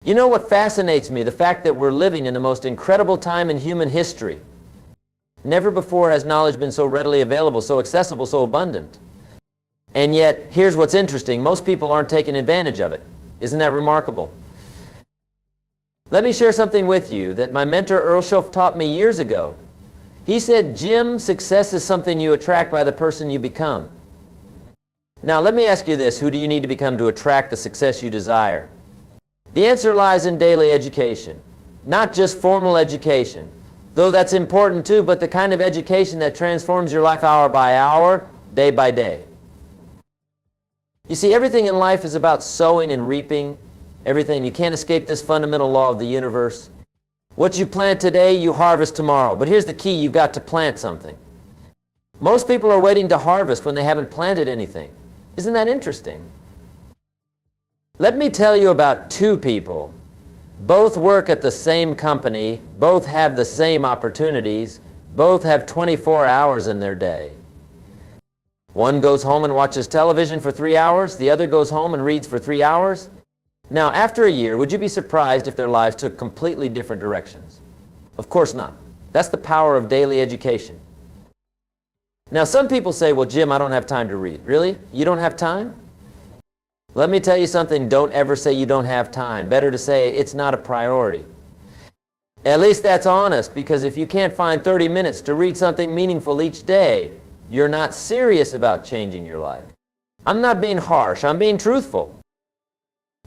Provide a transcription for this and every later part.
You know what fascinates me? The fact that we're living in the most incredible time in human history. Never before has knowledge been so readily available, so accessible, so abundant. And yet, here's what's interesting. Most people aren't taking advantage of it. Isn't that remarkable? Let me share something with you that my mentor Earl Schoff taught me years ago. He said, Jim, success is something you attract by the person you become. Now, let me ask you this. Who do you need to become to attract the success you desire? The answer lies in daily education. Not just formal education, though that's important too, but the kind of education that transforms your life hour by hour, day by day. You see, everything in life is about sowing and reaping. Everything. You can't escape this fundamental law of the universe. What you plant today, you harvest tomorrow. But here's the key. You've got to plant something. Most people are waiting to harvest when they haven't planted anything. Isn't that interesting? Let me tell you about two people. Both work at the same company. Both have the same opportunities. Both have 24 hours in their day. One goes home and watches television for 3 hours. The other goes home and reads for 3 hours. Now, after a year, would you be surprised if their lives took completely different directions? Of course not. That's the power of daily education. Now, some people say, well, Jim, I don't have time to read. Really? You don't have time? Let me tell you something. Don't ever say you don't have time. Better to say it's not a priority. At least that's honest, because if you can't find 30 minutes to read something meaningful each day, you're not serious about changing your life. I'm not being harsh. I'm being truthful.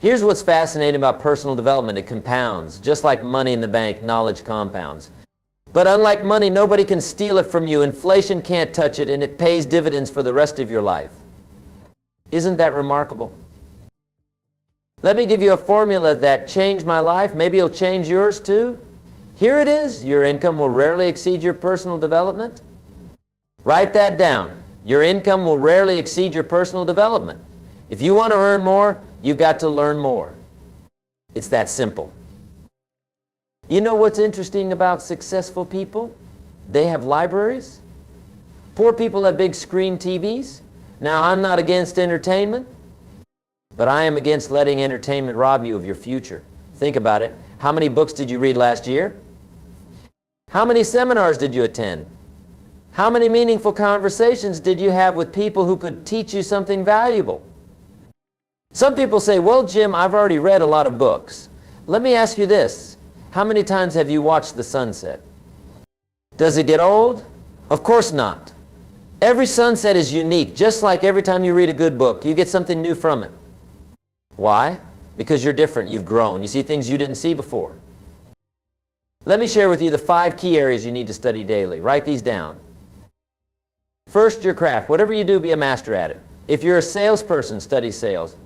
Here's what's fascinating about personal development. It compounds. Just like money in the bank, knowledge compounds. But unlike money, nobody can steal it from you. Inflation can't touch it, and it pays dividends for the rest of your life. Isn't that remarkable? Let me give you a formula that changed my life. Maybe it'll change yours too. Here it is. Your income will rarely exceed your personal development. Write that down. Your income will rarely exceed your personal development. If you want to earn more, you've got to learn more. It's that simple. You know what's interesting about successful people? They have libraries. Poor people have big screen TVs. Now, I'm not against entertainment, but I am against letting entertainment rob you of your future. Think about it. How many books did you read last year? How many seminars did you attend? How many meaningful conversations did you have with people who could teach you something valuable? Some people say, well, Jim, I've already read a lot of books. Let me ask you this. How many times have you watched the sunset? Does it get old? Of course not. Every sunset is unique. Just like every time you read a good book, you get something new from it. Why? Because you're different. You've grown. You see things you didn't see before. Let me share with you the 5 key areas you need to study daily. Write these down. First, your craft. Whatever you do, be a master at it. If you're a salesperson, study sales.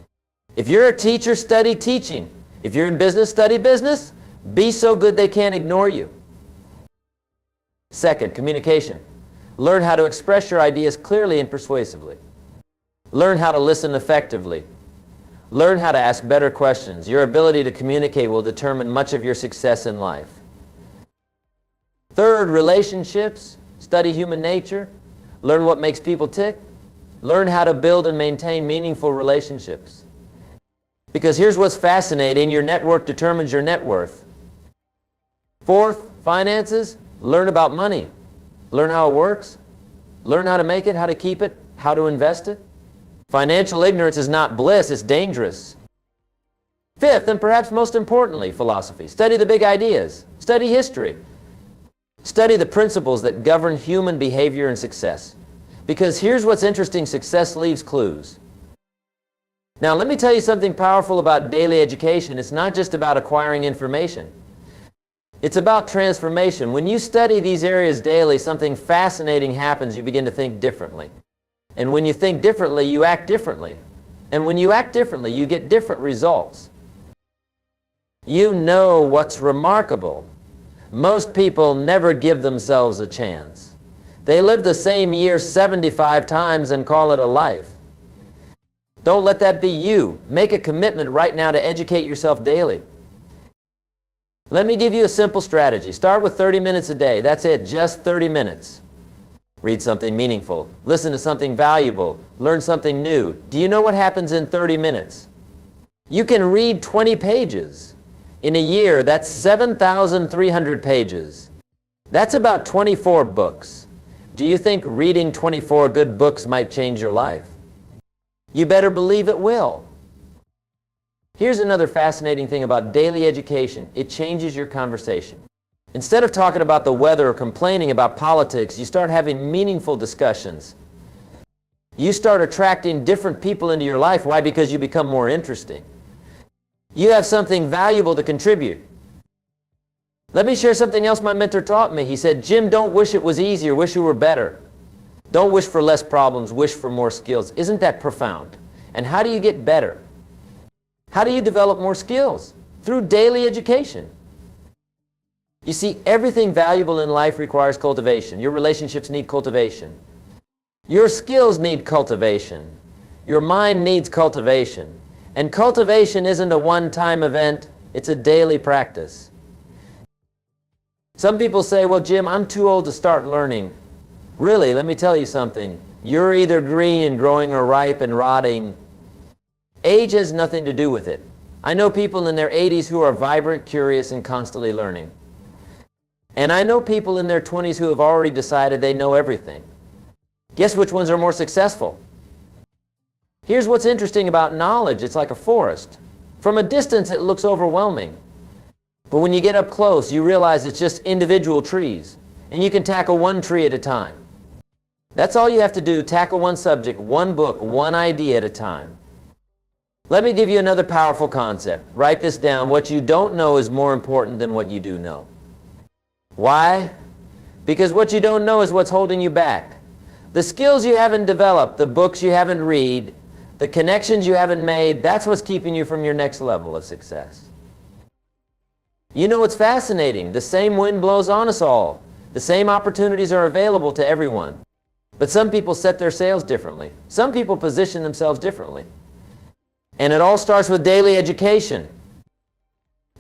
If you're a teacher, study teaching. If you're in business, study business. Be so good they can't ignore you. Second, communication. Learn how to express your ideas clearly and persuasively. Learn how to listen effectively. Learn how to ask better questions. Your ability to communicate will determine much of your success in life. Third, relationships. Study human nature. Learn what makes people tick. Learn how to build and maintain meaningful relationships. Because here's what's fascinating. Your network determines your net worth. Fourth, finances. Learn about money. Learn how it works. Learn how to make it, how to keep it, how to invest it. Financial ignorance is not bliss, it's dangerous. Fifth, and perhaps most importantly, philosophy. Study the big ideas. Study history. Study the principles that govern human behavior and success. Because here's what's interesting, success leaves clues. Now, let me tell you something powerful about daily education. It's not just about acquiring information. It's about transformation. When you study these areas daily, something fascinating happens. You begin to think differently. And when you think differently, you act differently. And when you act differently, you get different results. You know what's remarkable? Most people never give themselves a chance. They live the same year 75 times and call it a life. Don't let that be you. Make a commitment right now to educate yourself daily. Let me give you a simple strategy. Start with 30 minutes a day. That's it, just 30 minutes. Read something meaningful. Listen to something valuable. Learn something new. Do you know what happens in 30 minutes? You can read 20 pages. In a year, that's 7,300 pages. That's about 24 books. Do you think reading 24 good books might change your life? You better believe it will. Here's another fascinating thing about daily education. It changes your conversation. Instead of talking about the weather or complaining about politics, you start having meaningful discussions. You start attracting different people into your life. Why? Because you become more interesting. You have something valuable to contribute. Let me share something else my mentor taught me. He said, Jim, don't wish it was easier, wish you were better. Don't wish for less problems, wish for more skills. Isn't that profound? And how do you get better? How do you develop more skills? Through daily education. You see, everything valuable in life requires cultivation. Your relationships need cultivation. Your skills need cultivation. Your mind needs cultivation. And cultivation isn't a one-time event, it's a daily practice. Some people say, well, Jim, I'm too old to start learning. Really, let me tell you something. You're either green and growing or ripe and rotting. Age has nothing to do with it. I know people in their 80s who are vibrant, curious, and constantly learning. And I know people in their 20s who have already decided they know everything. Guess which ones are more successful? Here's what's interesting about knowledge. It's like a forest. From a distance, it looks overwhelming. But when you get up close, you realize it's just individual trees. And you can tackle one tree at a time. That's all you have to do. Tackle one subject, one book, one idea at a time. Let me give you another powerful concept. Write this down. What you don't know is more important than what you do know. Why? Because what you don't know is what's holding you back. The skills you haven't developed, the books you haven't read, the connections you haven't made, that's what's keeping you from your next level of success. You know what's fascinating? The same wind blows on us all. The same opportunities are available to everyone. But some people set their sails differently. Some people position themselves differently. And it all starts with daily education.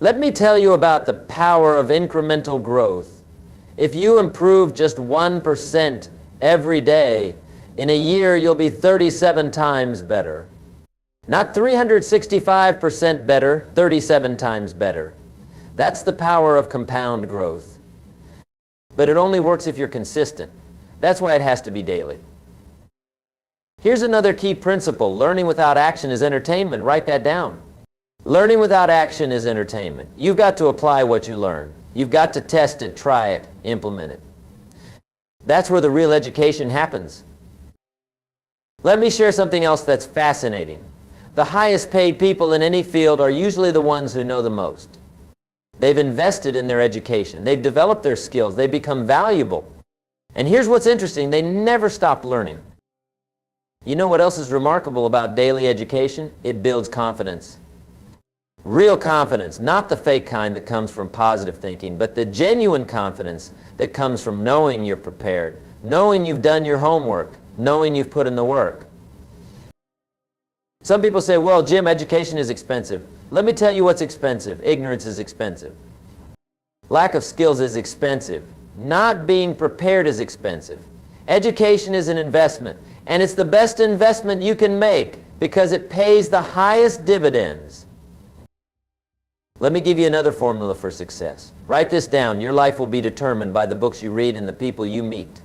Let me tell you about the power of incremental growth. If you improve just 1% every day, in a year you'll be 37 times better. Not 365% better, 37 times better. That's the power of compound growth. But it only works if you're consistent. That's why it has to be daily. Here's another key principle. Learning without action is entertainment. Write that down. Learning without action is entertainment. You've got to apply what you learn. You've got to test it, try it, implement it. That's where the real education happens. Let me share something else that's fascinating. The highest paid people in any field are usually the ones who know the most. They've invested in their education. They've developed their skills. They've become valuable. And here's what's interesting. They never stop learning. You know what else is remarkable about daily education? It builds confidence. Real confidence, not the fake kind that comes from positive thinking, but the genuine confidence that comes from knowing you're prepared, knowing you've done your homework, knowing you've put in the work. Some people say, well, Jim, education is expensive. Let me tell you what's expensive. Ignorance is expensive. Lack of skills is expensive. Not being prepared is expensive. Education is an investment, and it's the best investment you can make because it pays the highest dividends. Let me give you another formula for success. Write this down. Your life will be determined by the books you read and the people you meet.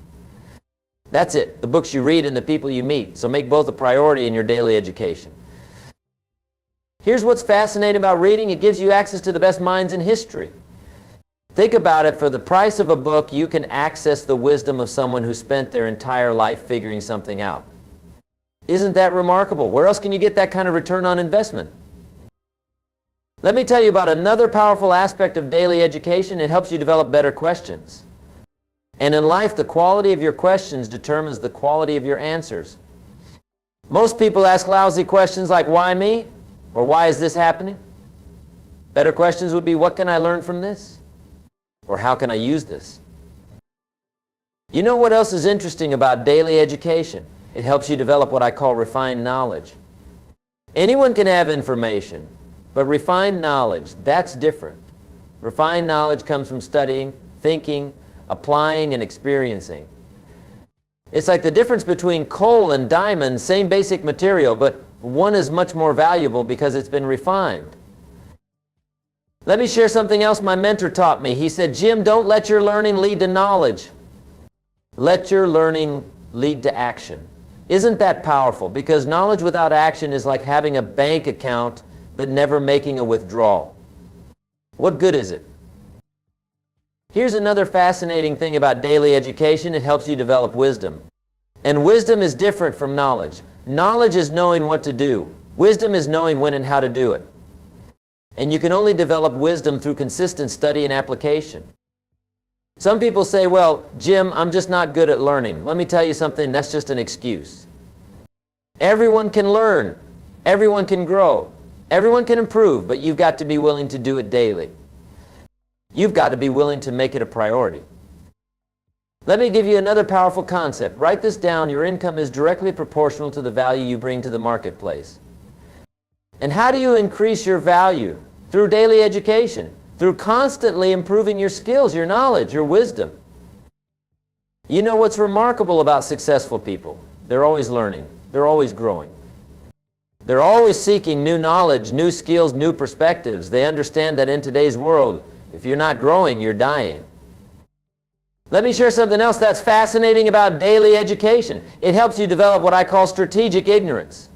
That's it. The books you read and the people you meet. So make both a priority in your daily education. Here's what's fascinating about reading. It gives you access to the best minds in history. Think about it. For the price of a book, you can access the wisdom of someone who spent their entire life figuring something out. Isn't that remarkable? Where else can you get that kind of return on investment? Let me tell you about another powerful aspect of daily education. It helps you develop better questions. And in life, the quality of your questions determines the quality of your answers. Most people ask lousy questions like, why me? Or why is this happening? Better questions would be, what can I learn from this? Or how can I use this? You know what else is interesting about daily education? It helps you develop what I call refined knowledge. Anyone can have information, but refined knowledge, that's different. Refined knowledge comes from studying, thinking, applying, and experiencing. It's like the difference between coal and diamond, same basic material, but one is much more valuable because it's been refined. Let me share something else my mentor taught me. He said, Jim, don't let your learning lead to knowledge. Let your learning lead to action. Isn't that powerful? Because knowledge without action is like having a bank account but never making a withdrawal. What good is it? Here's another fascinating thing about daily education. It helps you develop wisdom. And wisdom is different from knowledge. Knowledge is knowing what to do. Wisdom is knowing when and how to do it. And you can only develop wisdom through consistent study and application. Some people say, well, Jim, I'm just not good at learning. Let me tell you something, that's just an excuse. Everyone can learn. Everyone can grow. Everyone can improve, but you've got to be willing to do it daily. You've got to be willing to make it a priority. Let me give you another powerful concept. Write this down. Your income is directly proportional to the value you bring to the marketplace. And how do you increase your value? Through daily education, through constantly improving your skills, your knowledge, your wisdom. You know what's remarkable about successful people? They're always learning. They're always growing. They're always seeking new knowledge, new skills, new perspectives. They understand that in today's world, if you're not growing, you're dying. Let me share something else that's fascinating about daily education. It helps you develop what I call strategic ignorance.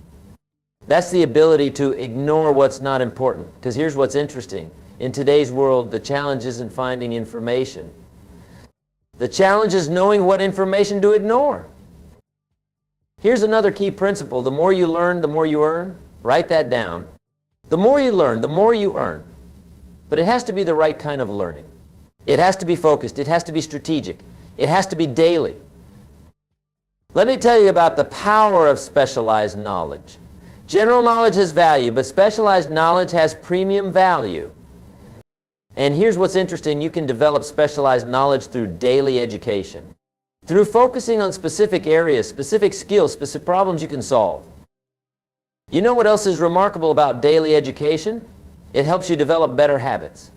That's the ability to ignore what's not important. Because here's what's interesting. In today's world, the challenge isn't finding information. The challenge is knowing what information to ignore. Here's another key principle. The more you learn, the more you earn. Write that down. The more you learn, the more you earn. But it has to be the right kind of learning. It has to be focused. It has to be strategic. It has to be daily. Let me tell you about the power of specialized knowledge. General knowledge has value, but specialized knowledge has premium value. And here's what's interesting. You can develop specialized knowledge through daily education. Through focusing on specific areas, specific skills, specific problems you can solve. You know what else is remarkable about daily education? It helps you develop better habits.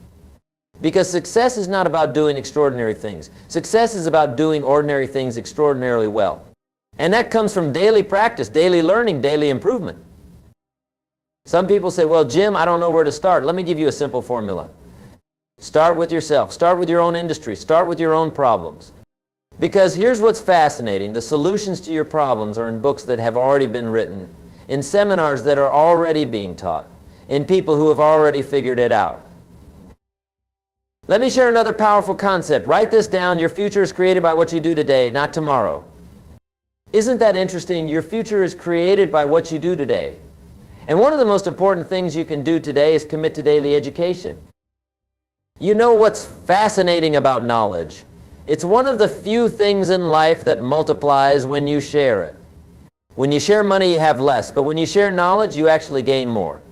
Because success is not about doing extraordinary things. Success is about doing ordinary things extraordinarily well. And that comes from daily practice, daily learning, daily improvement. Some people say, well, Jim, I don't know where to start. Let me give you a simple formula. Start with yourself. Start with your own industry. Start with your own problems. Because here's what's fascinating. The solutions to your problems are in books that have already been written, in seminars that are already being taught, in people who have already figured it out. Let me share another powerful concept. Write this down. Your future is created by what you do today, not tomorrow. Isn't that interesting? Your future is created by what you do today. And one of the most important things you can do today is commit to daily education. You know what's fascinating about knowledge? It's one of the few things in life that multiplies when you share it. When you share money, you have less. But when you share knowledge, you actually gain more.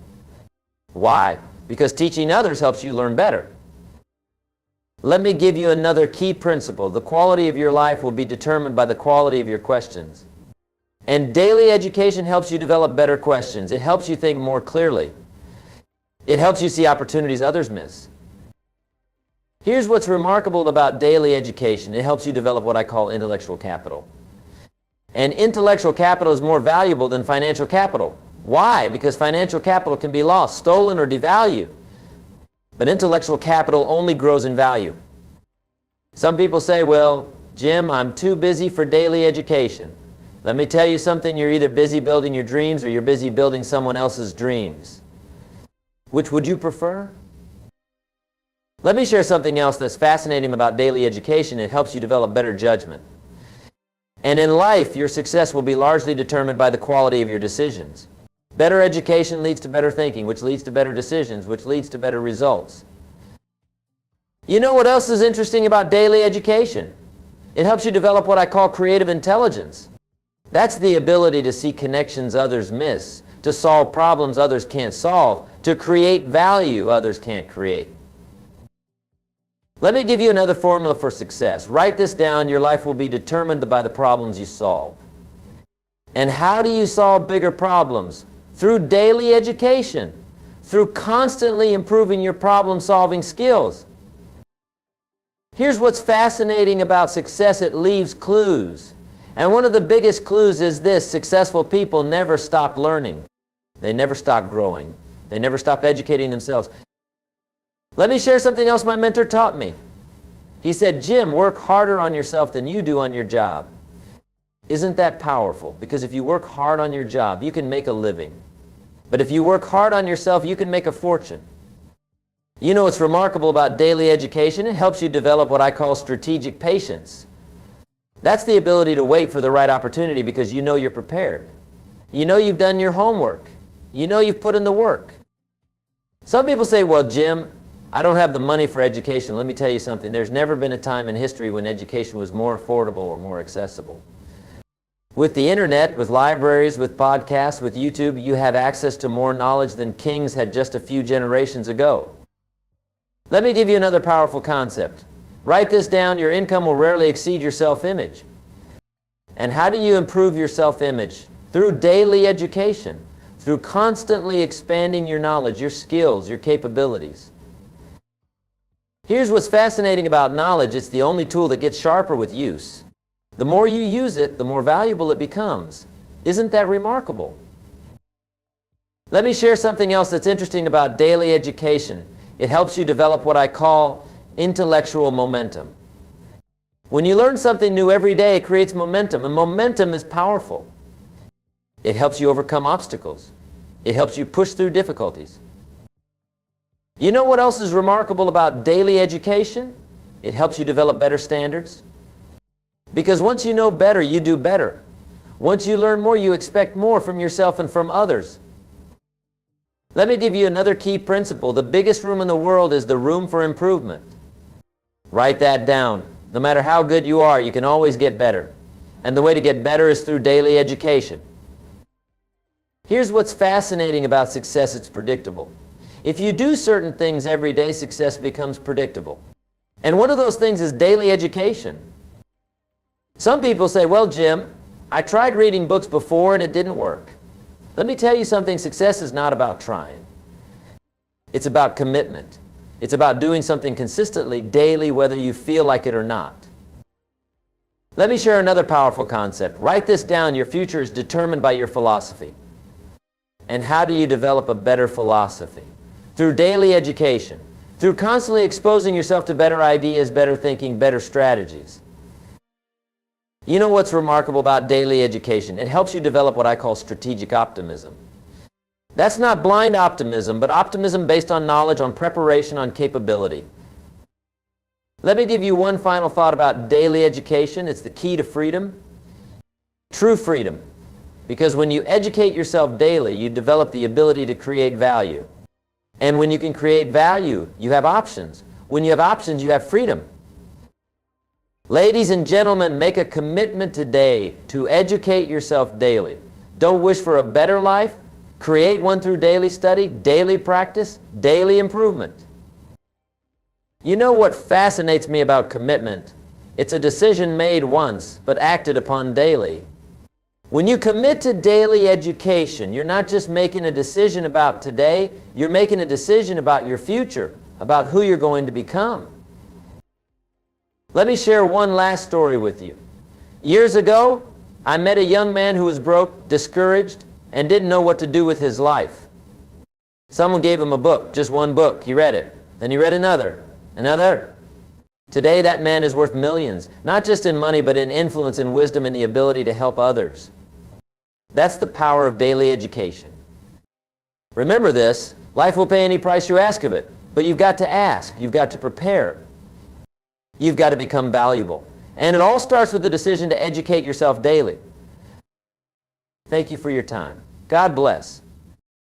Why? Because teaching others helps you learn better. Let me give you another key principle. The quality of your life will be determined by the quality of your questions. And daily education helps you develop better questions. It helps you think more clearly. It helps you see opportunities others miss. Here's what's remarkable about daily education. It helps you develop what I call intellectual capital. And intellectual capital is more valuable than financial capital. Why? Because financial capital can be lost, stolen, or devalued. But intellectual capital only grows in value. Some people say, well, Jim, I'm too busy for daily education. Let me tell you something. You're either busy building your dreams or you're busy building someone else's dreams. Which would you prefer? Let me share something else that's fascinating about daily education. It helps you develop better judgment. And in life, your success will be largely determined by the quality of your decisions. Better education leads to better thinking, which leads to better decisions, which leads to better results. You know what else is interesting about daily education? It helps you develop what I call creative intelligence. That's the ability to see connections others miss, to solve problems others can't solve, to create value others can't create. Let me give you another formula for success. Write this down. Your life will be determined by the problems you solve. And how do you solve bigger problems? Through daily education, through constantly improving your problem-solving skills. Here's what's fascinating about success. It leaves clues. And one of the biggest clues is this: successful people never stop learning. They never stop growing. They never stop educating themselves. Let me share something else my mentor taught me. He said, Jim, work harder on yourself than you do on your job. Isn't that powerful? Because if you work hard on your job, you can make a living. But if you work hard on yourself, you can make a fortune. You know what's remarkable about daily education? It helps you develop what I call strategic patience. That's the ability to wait for the right opportunity because you know you're prepared. You know you've done your homework. You know you've put in the work. Some people say, well, Jim, I don't have the money for education. Let me tell you something. There's never been a time in history when education was more affordable or more accessible. With the internet, with libraries, with podcasts, with YouTube, you have access to more knowledge than kings had just a few generations ago. Let me give you another powerful concept. Write this down. Your income will rarely exceed your self-image. And how do you improve your self-image? Through daily education, through constantly expanding your knowledge, your skills, your capabilities. Here's what's fascinating about knowledge. It's the only tool that gets sharper with use. The more you use it, the more valuable it becomes. Isn't that remarkable? Let me share something else that's interesting about daily education. It helps you develop what I call intellectual momentum. When you learn something new every day, it creates momentum, and momentum is powerful. It helps you overcome obstacles. It helps you push through difficulties. You know what else is remarkable about daily education? It helps you develop better standards. Because once you know better, you do better. Once you learn more, you expect more from yourself and from others. Let me give you another key principle. The biggest room in the world is the room for improvement. Write that down. No matter how good you are, you can always get better. And the way to get better is through daily education. Here's what's fascinating about success. It's predictable. If you do certain things every day, success becomes predictable. And one of those things is daily education. Some people say, well, Jim, I tried reading books before and it didn't work. Let me tell you something. Success is not about trying. It's about commitment. It's about doing something consistently, daily, whether you feel like it or not. Let me share another powerful concept. Write this down. Your future is determined by your philosophy. And how do you develop a better philosophy? Through daily education. Through constantly exposing yourself to better ideas, better thinking, better strategies. You know what's remarkable about daily education? It helps you develop what I call strategic optimism. That's not blind optimism, but optimism based on knowledge, on preparation, on capability. Let me give you one final thought about daily education. It's the key to freedom. True freedom. Because when you educate yourself daily, you develop the ability to create value. And when you can create value, you have options. When you have options, you have freedom. Ladies and gentlemen, make a commitment today to educate yourself daily. Don't wish for a better life. Create one through daily study, daily practice, daily improvement. You know what fascinates me about commitment? It's a decision made once, but acted upon daily. When you commit to daily education, you're not just making a decision about today, you're making a decision about your future, about who you're going to become. Let me share one last story with you. Years ago, I met a young man who was broke, discouraged, and didn't know what to do with his life. Someone gave him a book, just one book. He read it. Then he read another. Today, that man is worth millions, not just in money, but in influence and wisdom and the ability to help others. That's the power of daily education. Remember this, life will pay any price you ask of it, but you've got to ask, you've got to prepare. You've got to become valuable. And it all starts with the decision to educate yourself daily. Thank you for your time. God bless.